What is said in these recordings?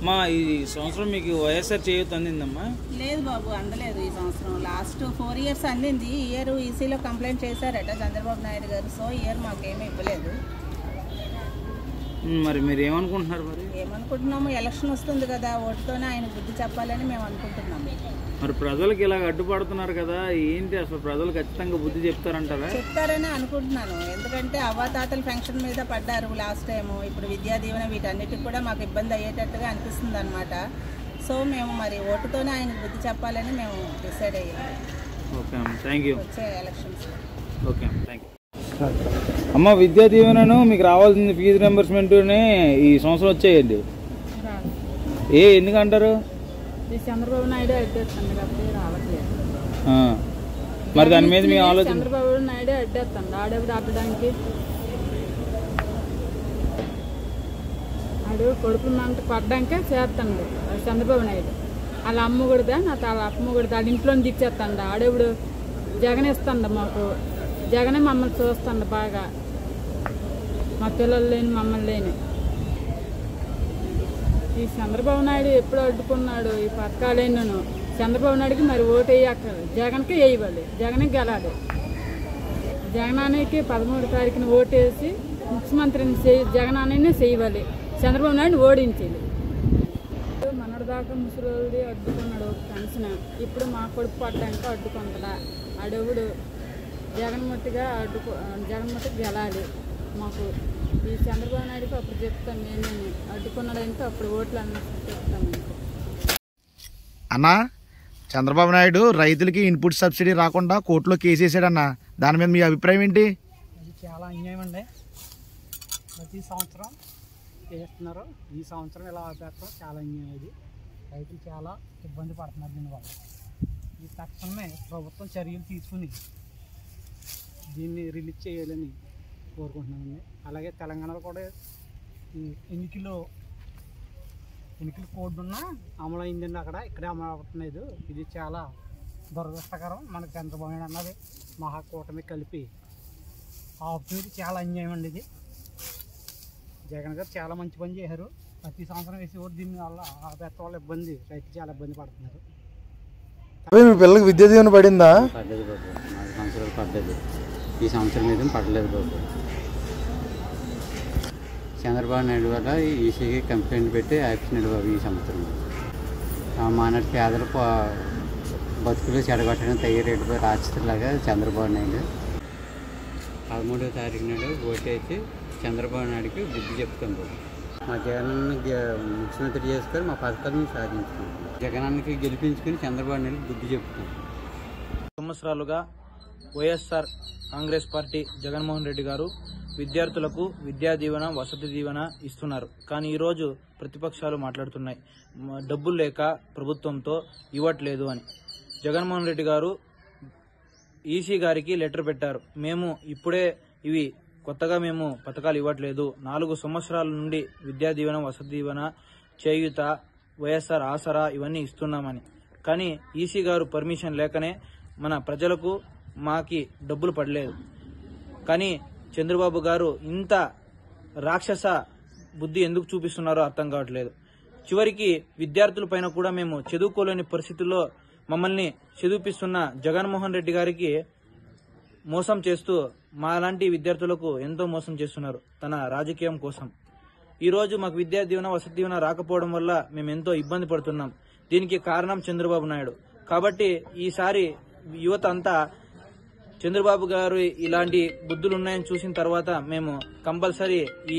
మా ఈ సంవత్సరం మీకు వైఎస్ఆర్ చేయూత అందిందమ్మా? లేదు బాబు, అందలేదు ఈ సంవత్సరం. లాస్ట్ 4 years అందింది. ఈ ఇయర్ ఈసీలో కంప్లైంట్ చేశారట చంద్రబాబు నాయుడు గారు. సో ఇయర్ మాకేమీ ఇవ్వలేదు. మరి మీరు ఏమనుకుంటున్నారు? మరి ఏమనుకుంటున్నాము, ఎలక్షన్ వస్తుంది కదా, ఓటుతోనే ఆయన బుద్ధి చెప్పాలని మేము అనుకుంటున్నాము. మరి ప్రజలకు ఇలా అడ్డుపడుతున్నారు కదా, ఏంటి అసలు ప్రజలు ఖచ్చితంగా బుద్ధి చెప్తారంటారా? చెప్తారని అనుకుంటున్నాను. ఎందుకంటే అవ్వాతాతల పెన్షన్ మీద పడ్డారు లాస్ట్ టైము. ఇప్పుడు విద్యా దీవెన వీటన్నిటికి కూడా మాకు ఇబ్బంది అయ్యేటట్టుగా అనిపిస్తుంది అనమాట. సో మేము మరి ఓటుతోనే ఆయనకు బుద్ధి చెప్పాలని మేము డిసైడ్ అయ్యాము. ఓకే అమ్మ, థ్యాంక్ యూ. వచ్చే ఎలక్షన్స్. ఓకే అమ్మ, థ్యాంక్ యూ. అమ్మ, విద్యా దీవెనను మీకు రావాల్సింది ఫీజు రింబర్స్మెంట్ని ఈ సంవత్సరం వచ్చేయండి. ఎందుకంటారు? చంద్రబాబు నాయుడు అడ్డేస్తాను కాబట్టి రావట్లేదు. మరి దాని మీద మీ ఆలోచన? చంద్రబాబు నాయుడు అడ్డేస్తాను, ఆడేప్పుడు అడ్డడానికి ఆడు కొడుకు మంట పడ్డాకే చేస్తాడు చంద్రబాబు నాయుడు. వాళ్ళ అమ్మ కొడితే నా వాళ్ళ అమ్మ కొడితే వాళ్ళ ఇంట్లో దిచ్చేస్తాడు. ఆడేప్పుడు జగన్ ఇస్తాడు మాకు. జగనే మమ్మల్ని చూస్తాడు బాగా, మా పిల్లలు లేని మమ్మల్ని లేని. ఈ చంద్రబాబు నాయుడు ఎప్పుడు అడ్డుకున్నాడు ఈ పథకాలేను. చంద్రబాబు నాయుడికి మరి ఓటు వేయక్కర్లేదు, జగన్కే వేయవాలి, జగనే గెలాడు. జగనానికి 13వ తారీఖున ఓటు వేసి ముఖ్యమంత్రిని జగనాన్ని చేయవాలి, చంద్రబాబు నాయుడు ఓడించాలి. మనడు దాకా ముసలి అడ్డుకున్నాడు పెన్షన్. ఇప్పుడు మా కొడుకు పడ్డానికి అడ్డుకుంటాడా? అడవుడు జగన్మూర్తిగా జగన్మూర్తికి గెలాలి. మాకు ఈ చంద్రబాబు నాయుడుకి అప్పుడు చెప్తాం, నేనేమి అడ్డుకున్నాడంటే అప్పుడు ఓట్లు అన్నీ చెప్తాము. అన్నా, చంద్రబాబు నాయుడు రైతులకి ఇన్పుట్ సబ్సిడీ రాకుండా కోర్టులో కేసు వేసాడన్న, దాని మీద మీ అభిప్రాయం ఏంటి? అది చాలా అన్యాయం అండి. ప్రతి సంవత్సరం చేస్తున్నారు, ఈ సంవత్సరం ఇలా ఆపేస్తాం, చాలా అన్యాయం. ఇది రైతులు చాలా ఇబ్బంది పడుతున్నారు దీనివల్ల. ఈ తక్షణమే ప్రభుత్వం చర్యలు తీసుకుని దీన్ని రిలీజ్ చేయాలని కోరుకుంటున్నామండి. అలాగే తెలంగాణలో కూడా ఎన్నికల కోడ్ ఉన్నా అమలు అయిందండి, ఇక్కడే అమలు అవ్వట్లేదు. ఇది చాలా దురదృష్టకరం. మనకు చంద్రబాబు నాయుడు అన్నది మహాకూటమి కలిపి ఆపుతుంది. చాలా అన్యాయం అండి ఇది. జగన్ గారు చాలా మంచి పని చేశారు. ప్రతి సంవత్సరం వేసి కూడా దీని వల్ల ఆపేత వల్ల ఇబ్బంది, రైతులు చాలా ఇబ్బంది పడుతున్నారు. మీ పిల్లలకి విద్యా దీవెన పడిందా? పడ్డది బాబు, 4 సంవత్సరాలు పడ్డది. ఈ సంవత్సరం మీద పడలేదు బాబు. చంద్రబాబు నాయుడు వల్ల ఈసీకి కంప్లైంట్ పెట్టి యాక్షన్ బాబు. ఈ సంవత్సరం మానటి పేదలు బతుకులు చెడగొట్టడం తయారేటుపై రాక్షసులాగా చంద్రబాబు నాయుడు 13వ తారీఖు నాడు ఓటేసి చంద్రబాబు నాయుడికి బుద్ధి చెప్తాం బాబు. మా జగనాన్ని ముఖ్యమంత్రి చేసుకొని మా పథకాలను సాధించుకుంటాం. జగనానికి గెలిపించుకొని చంద్రబాబు నాయుడు బుద్ధి చెప్తాం. సంవత్సరాలుగా వైఎస్ఆర్ కాంగ్రెస్ పార్టీ జగన్మోహన్ రెడ్డి గారు విద్యార్థులకు విద్యా దీవెన, వసతి దీవెన ఇస్తున్నారు. కానీ ఈరోజు ప్రతిపక్షాలు మాట్లాడుతున్నాయి, డబ్బులు లేక ప్రభుత్వంతో ఇవ్వట్లేదు అని. జగన్మోహన్ రెడ్డి గారు ఈసీ గారికి లెటర్ పెట్టారు. మేము ఇప్పుడే ఇవి కొత్తగా మేము పథకాలు ఇవ్వట్లేదు, 4 సంవత్సరాల నుండి విద్యా దీవెన, వసతి దీవెన, చేయూత, వైఎస్ఆర్ ఆసరా ఇవన్నీ ఇస్తున్నామని. కానీ ఈసీ గారు పర్మిషన్ లేకనే మన ప్రజలకు మాకి డబ్బులు పడలేదు. కానీ చంద్రబాబు గారు ఇంత రాక్షస బుద్ధి ఎందుకు చూపిస్తున్నారో అర్థం కావట్లేదు. చివరికి విద్యార్థుల పైన కూడా మేము చదువుకోలేని పరిస్థితుల్లో మమ్మల్ని చదివిపిస్తున్న జగన్మోహన్ రెడ్డి గారికి మోసం చేస్తూ మాలాంటి విద్యార్థులకు ఎంతో మోసం చేస్తున్నారు తన రాజకీయం కోసం. ఈరోజు మాకు విద్యా దీవెన, వసతి దీవెన రాకపోవడం వల్ల మేము ఎంతో ఇబ్బంది పడుతున్నాం. దీనికి కారణం చంద్రబాబు నాయుడు. కాబట్టి ఈసారి యువత అంతా చంద్రబాబు గారు ఇలాంటి బుద్ధులు ఉన్నాయని చూసిన తర్వాత మేము కంపల్సరీ ఈ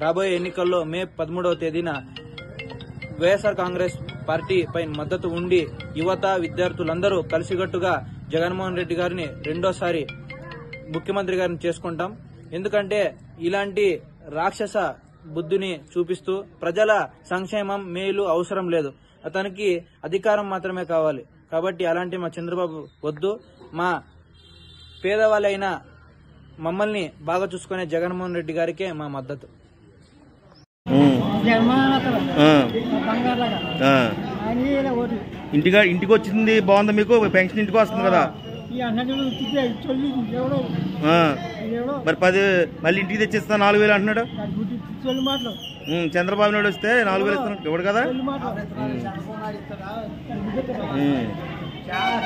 రాబోయే ఎన్నికల్లో మే 13వ తేదీన వైఎస్ఆర్ కాంగ్రెస్ పార్టీ పై మద్దతు ఉండి యువత, విద్యార్థులందరూ కలిసికట్టుగా జగన్మోహన్ రెడ్డి గారిని రెండోసారి ముఖ్యమంత్రి గారిని చేసుకుంటాం. ఎందుకంటే ఇలాంటి రాక్షస బుద్ధిని చూపిస్తూ ప్రజల సంక్షేమం, మేలు అవసరం లేదు, అతనికి అధికారం మాత్రమే కావాలి. కాబట్టి అలాంటి మా చంద్రబాబు వద్దు. మా పేదవాళ్ళైన మమ్మల్ని బాగా చూసుకునే జగన్మోహన్ రెడ్డి గారికే మా మద్దతు. ఇంటికి వచ్చింది బాగుందా మీకు? పెన్షన్ ఇంటికి వస్తుంది కదా? మరి 10 మళ్ళీ ఇంటికి తెచ్చిస్తా 4,000 అంటున్నాడు. చంద్రబాబు నాయుడు వస్తే 4,000 ఇస్తున్నాడు ఇవ్వడు కదా. చాలా